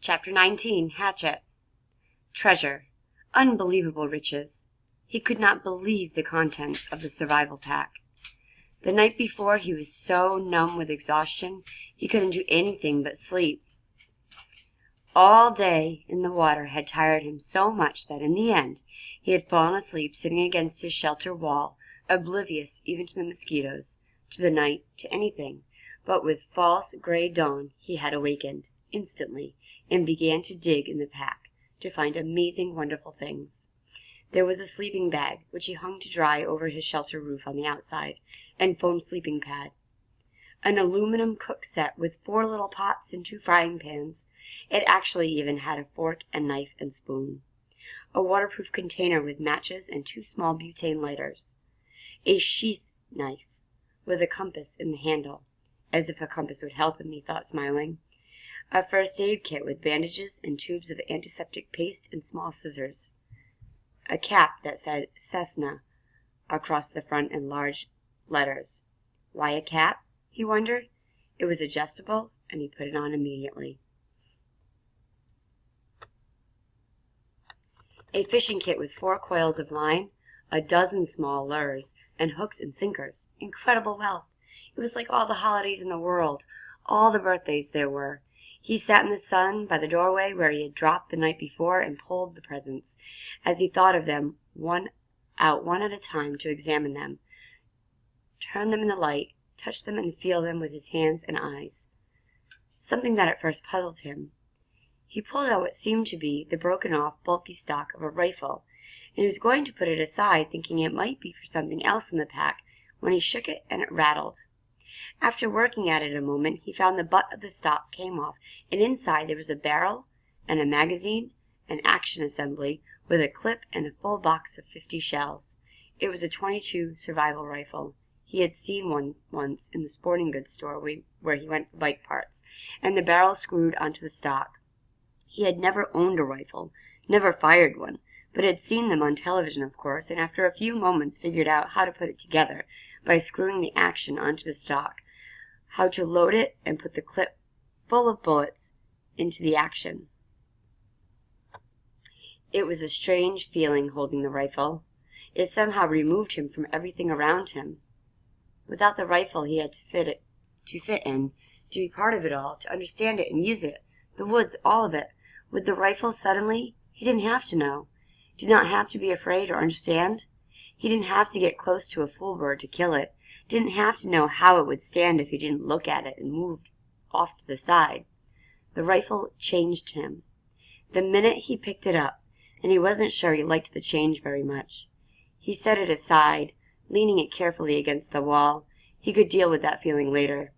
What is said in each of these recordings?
Chapter 19. Hatchet. Treasure. Unbelievable riches. He could not believe the contents of the survival pack. The night before he was so numb with exhaustion he couldn't do anything but sleep. All day in the water had tired him so much that in the end he had fallen asleep sitting against his shelter wall, oblivious even to the mosquitoes, to the night, to anything. But with false gray dawn he had awakened instantly and began to dig in the pack to find amazing, wonderful things. There was a sleeping bag, which he hung to dry over his shelter roof on the outside, and foam sleeping pad. An aluminum cook set with 4 little pots and 2 frying pans. It actually even had a fork and knife and spoon. A waterproof container with matches and 2 small butane lighters. A sheath knife with a compass in the handle, as if a compass would help him, he thought, smiling. A first aid kit with bandages and tubes of antiseptic paste and small scissors. A cap that said Cessna across the front in large letters. Why a cap? He wondered. It was adjustable, and he put it on immediately. A fishing kit with 4 coils of line, a dozen small lures, and hooks and sinkers. Incredible wealth. It was like all the holidays in the world, all the birthdays there were. He sat in the sun by the doorway where he had dropped the night before and pulled the presents. As he thought of them, one at a time, to examine them, turn them in the light, touch them and feel them with his hands and eyes. Something that at first puzzled him. He pulled out what seemed to be the broken-off, bulky stock of a rifle, and he was going to put it aside, thinking it might be for something else in the pack, when he shook it and it rattled. After working at it a moment, he found the butt of the stock came off, and inside there was a barrel and a magazine, an action assembly, with a clip and a full box of 50 shells. It was a .22 survival rifle. He had seen one once in the sporting goods store where he went for bike parts, and the barrel screwed onto the stock. He had never owned a rifle, never fired one, but had seen them on television, of course, and after a few moments figured out how to put it together by screwing the action onto the stock, how to load it and put the clip full of bullets into the action. It was a strange feeling holding the rifle. It somehow removed him from everything around him. Without the rifle he had to fit in, to be part of it all, to understand it and use it, the woods, all of it. With the rifle suddenly, he didn't have to know, did not have to be afraid or understand. He didn't have to get close to a fool bird to kill it, didn't have to know how it would stand if he didn't look at it and moved off to the side. The rifle changed him. The minute he picked it up, and he wasn't sure he liked the change very much. He set it aside, leaning it carefully against the wall. He could deal with that feeling later.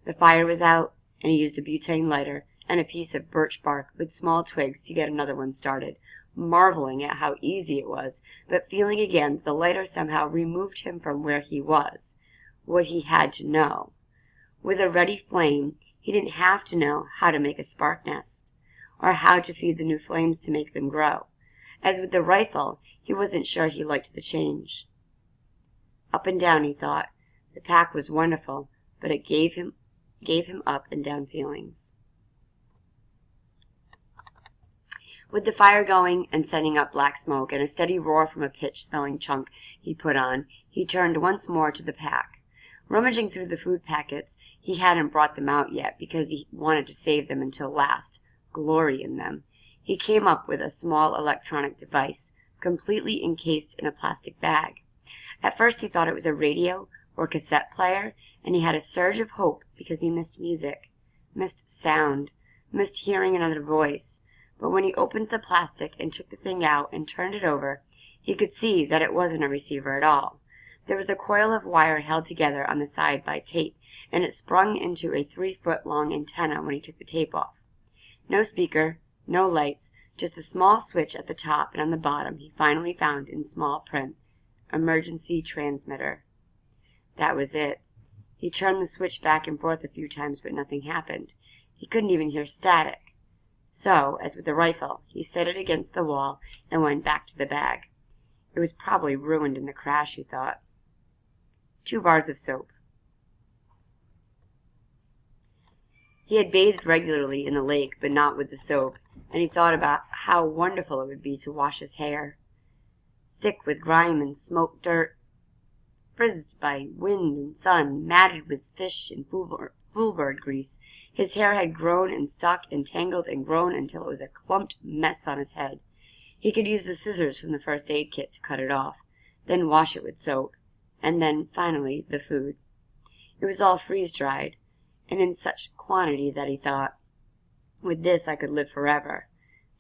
The fire was out, and he used a butane lighter and a piece of birch bark with small twigs to get another one started, marveling at how easy it was, but feeling again that the lighter somehow removed him from where he was, what he had to know. With a ready flame, he didn't have to know how to make a spark nest, or how to feed the new flames to make them grow. As with the rifle, he wasn't sure he liked the change. Up and down, he thought. The pack was wonderful, but it gave him up and down feelings. With the fire going and sending up black smoke and a steady roar from a pitch-smelling chunk he put on, he turned once more to the pack. Rummaging through the food packets, he hadn't brought them out yet because he wanted to save them until last, glory in them. He came up with a small electronic device, completely encased in a plastic bag. At first he thought it was a radio or cassette player, and he had a surge of hope because he missed music, missed sound, missed hearing another voice. But when he opened the plastic and took the thing out and turned it over, he could see that it wasn't a receiver at all. There was a coil of wire held together on the side by tape, and it sprung into a 3-foot-long antenna when he took the tape off. No speaker, no lights, just a small switch at the top, and on the bottom he finally found in small print, "Emergency transmitter." That was it. He turned the switch back and forth a few times, but nothing happened. He couldn't even hear static. So, as with the rifle, he set it against the wall and went back to the bag. It was probably ruined in the crash, he thought. 2 bars of soap. He had bathed regularly in the lake, but not with the soap, and he thought about how wonderful it would be to wash his hair, thick with grime and smoke dirt, frizzed by wind and sun, matted with fish and foolbird grease. His hair had grown and stuck and tangled and grown until it was a clumped mess on his head. He could use the scissors from the first aid kit to cut it off, then wash it with soap, and then, finally, the food. It was all freeze-dried, and in such quantity that he thought, with this I could live forever.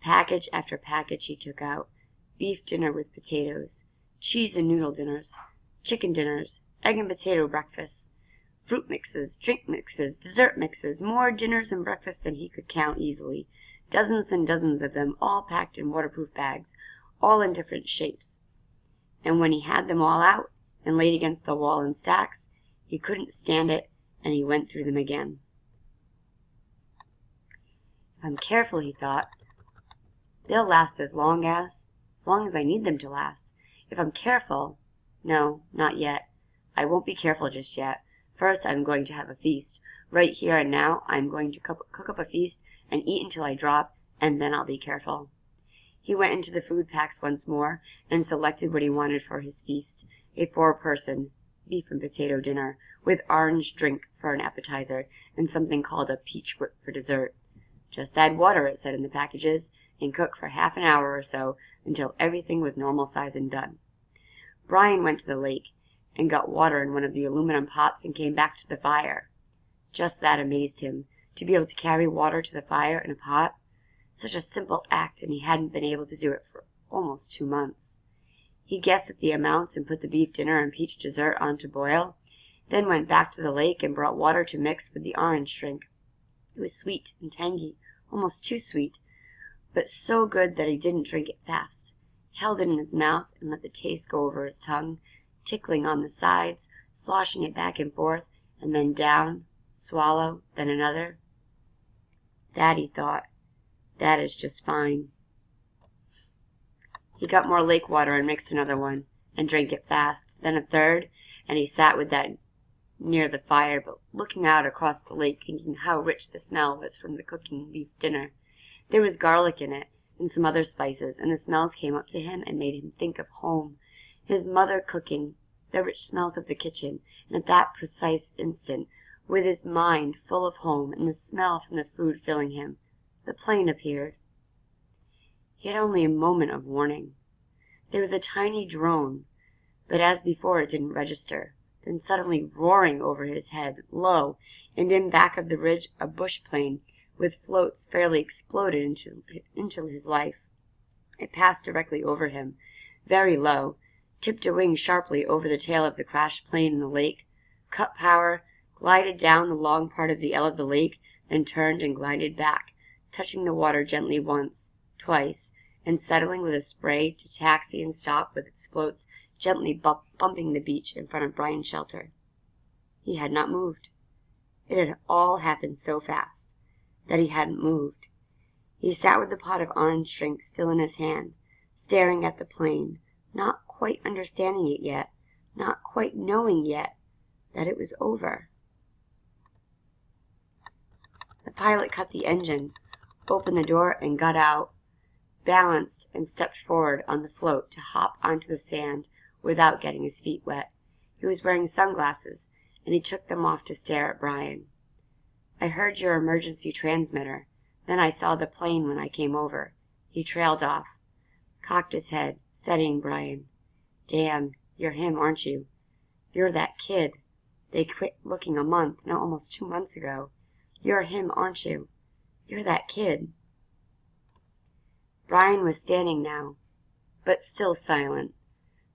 Package after package he took out. Beef dinner with potatoes, cheese and noodle dinners, chicken dinners, egg and potato breakfasts, fruit mixes, drink mixes, dessert mixes, more dinners and breakfasts than he could count easily. Dozens and dozens of them, all packed in waterproof bags, all in different shapes. And when he had them all out and laid against the wall in stacks, he couldn't stand it, and he went through them again. If I'm careful, he thought, they'll last as long as I need them to last. If I'm careful, no, not yet. I won't be careful just yet. First, I'm going to have a feast. Right here and now, I'm going to cook up a feast and eat until I drop, and then I'll be careful. He went into the food packs once more and selected what he wanted for his feast, a 4-person beef and potato dinner, with orange drink for an appetizer and something called a peach whip for dessert. Just add water, it said in the packages, and cook for half an hour or so until everything was normal size and done. Brian went to the lake and got water in one of the aluminum pots and came back to the fire. Just that amazed him, to be able to carry water to the fire in a pot. Such a simple act, and he hadn't been able to do it for almost 2 months. He guessed at the amounts and put the beef dinner and peach dessert on to boil, then went back to the lake and brought water to mix with the orange drink. It was sweet and tangy, almost too sweet, but so good that he didn't drink it fast. He held it in his mouth and let the taste go over his tongue, tickling on the sides, sloshing it back and forth, and then down, swallow, then another. That, he thought, that is just fine. He got more lake water and mixed another one, and drank it fast, then a third, and he sat with that near the fire, but looking out across the lake, thinking how rich the smell was from the cooking beef dinner. There was garlic in it, and some other spices, and the smells came up to him and made him think of home, his mother cooking, the rich smells of the kitchen, and at that precise instant, with his mind full of home and the smell from the food filling him, the plane appeared. He had only a moment of warning. There was a tiny drone, but as before it didn't register. Then suddenly roaring over his head, low, and in back of the ridge a bush plane with floats fairly exploded into his life. It passed directly over him, very low, tipped a wing sharply over the tail of the crashed plane in the lake, cut power, glided down the long part of the L of the lake, then turned and glided back, touching the water gently once, twice, and settling with a spray to taxi and stop with its floats gently bumping the beach in front of Brian's shelter. He had not moved. It had all happened so fast that he hadn't moved. He sat with the pot of orange drink still in his hand, staring at the plane, not quite understanding it yet, not quite knowing yet that it was over. The pilot cut the engine, opened the door, and got out, balanced and stepped forward on the float to hop onto the sand without getting his feet wet. He was wearing sunglasses, and he took them off to stare at Brian. "I heard your emergency transmitter. Then I saw the plane when I came over." He trailed off, cocked his head, studying Brian. "Damn, you're him, aren't you? You're that kid. They quit looking a month, no, almost 2 months ago. You're him, aren't you? You're that kid." Brian was standing now, but still silent,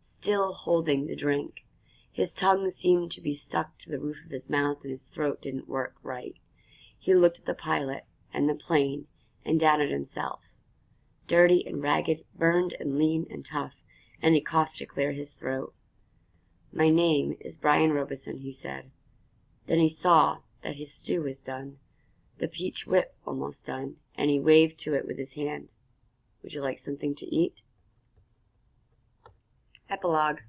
still holding the drink. His tongue seemed to be stuck to the roof of his mouth, and his throat didn't work right. He looked at the pilot and the plane and down at himself, dirty and ragged, burned and lean and tough, and he coughed to clear his throat. "My name is Brian Robeson," he said. Then he saw that his stew was done, the peach whip almost done, and he waved to it with his hand. "Would you like something to eat?" Epilogue.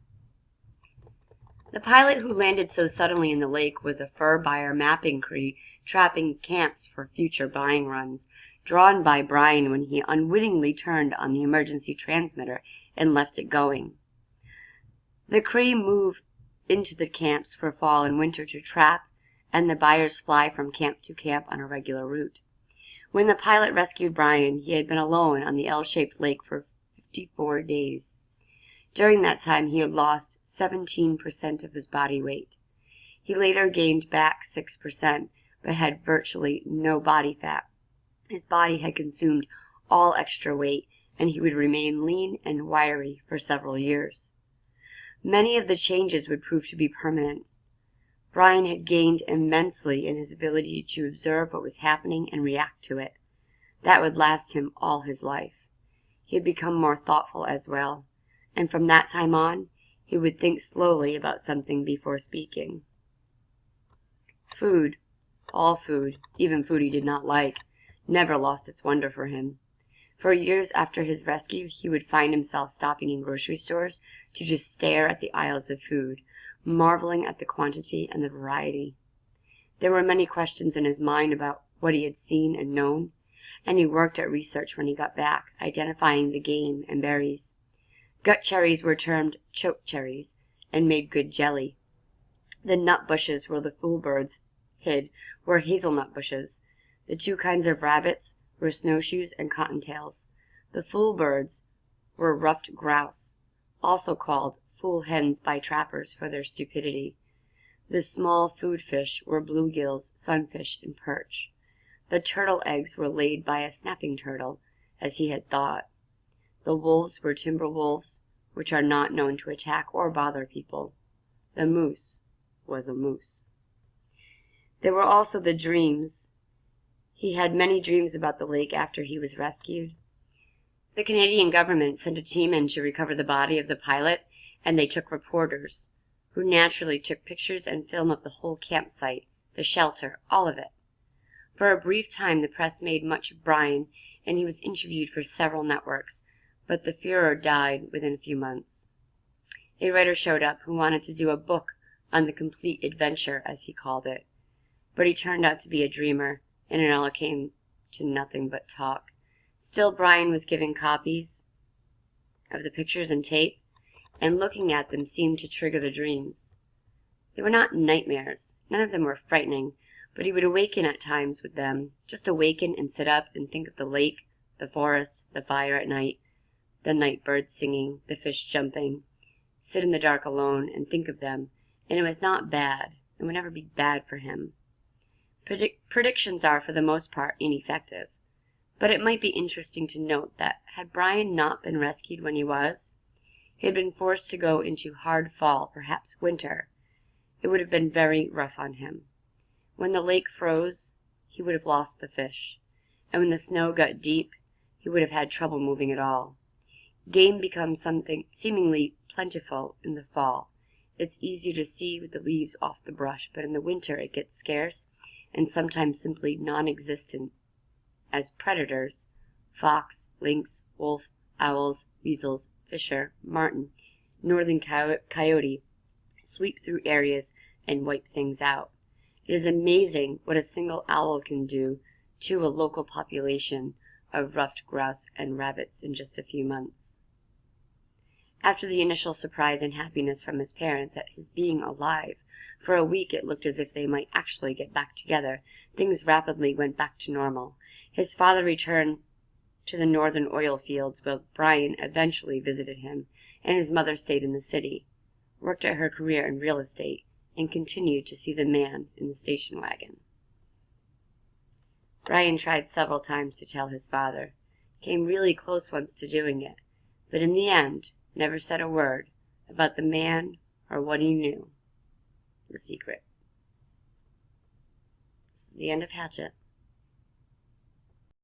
The pilot who landed so suddenly in the lake was a fur buyer mapping crew trapping camps for future buying runs, drawn by Brian when he unwittingly turned on the emergency transmitter and left it going. The crew moved into the camps for fall and winter to trap, and the buyers fly from camp to camp on a regular route. When the pilot rescued Brian, he had been alone on the L-shaped lake for 54 days. During that time, he had lost 17% of his body weight. He later gained back 6%, but had virtually no body fat. His body had consumed all extra weight, and he would remain lean and wiry for several years. Many of the changes would prove to be permanent. Brian had gained immensely in his ability to observe what was happening and react to it. That would last him all his life. He had become more thoughtful as well, and from that time on, he would think slowly about something before speaking. Food, all food, even food he did not like, never lost its wonder for him. For years after his rescue, he would find himself stopping in grocery stores to just stare at the aisles of food, marveling at the quantity and the variety. There were many questions in his mind about what he had seen and known, and he worked at research when he got back, identifying the game and berries. Gut cherries were termed choke cherries and made good jelly. The nut bushes where the fool birds hid were hazelnut bushes. The two kinds of rabbits were snowshoes and cottontails. The fool birds were ruffed grouse, also called fool hens by trappers for their stupidity. The small food fish were bluegills, sunfish, and perch. The turtle eggs were laid by a snapping turtle, as he had thought. The wolves were timber wolves, which are not known to attack or bother people. The moose was a moose. There were also the dreams. He had many dreams about the lake after he was rescued. The Canadian government sent a team in to recover the body of the pilot, and they took reporters, who naturally took pictures and film of the whole campsite, the shelter, all of it. For a brief time, the press made much of Brian, and he was interviewed for several networks, but the furor died within a few months. A writer showed up who wanted to do a book on the complete adventure, as he called it, but he turned out to be a dreamer, and it all came to nothing but talk. Still, Brian was given copies of the pictures and tape, and looking at them seemed to trigger the dreams. They were not nightmares. None of them were frightening, but he would awaken at times with them, just awaken and sit up and think of the lake, the forest, the fire at night, the night birds singing, the fish jumping, sit in the dark alone and think of them, and it was not bad. It would never be bad for him. Predictions are, for the most part, ineffective, but it might be interesting to note that had Brian not been rescued when he was, he had been forced to go into hard fall, perhaps winter. It would have been very rough on him. When the lake froze, he would have lost the fish, and when the snow got deep, he would have had trouble moving at all. Game becomes something seemingly plentiful in the fall. It's easier to see with the leaves off the brush, but in the winter it gets scarce and sometimes simply non-existent, as predators, fox, lynx, wolf, owls, weasels, fisher, marten, northern coyote, sweep through areas and wipe things out. It is amazing what a single owl can do to a local population of ruffed grouse and rabbits in just a few months. After the initial surprise and happiness from his parents at his being alive, for a week it looked as if they might actually get back together. Things rapidly went back to normal. His father returned to the northern oil fields, where Brian eventually visited him, and his mother stayed in the city, worked at her career in real estate, and continued to see the man in the station wagon. Brian tried several times to tell his father, came really close once to doing it, but in the end never said a word about the man or what he knew. The secret. The end of Hatchet.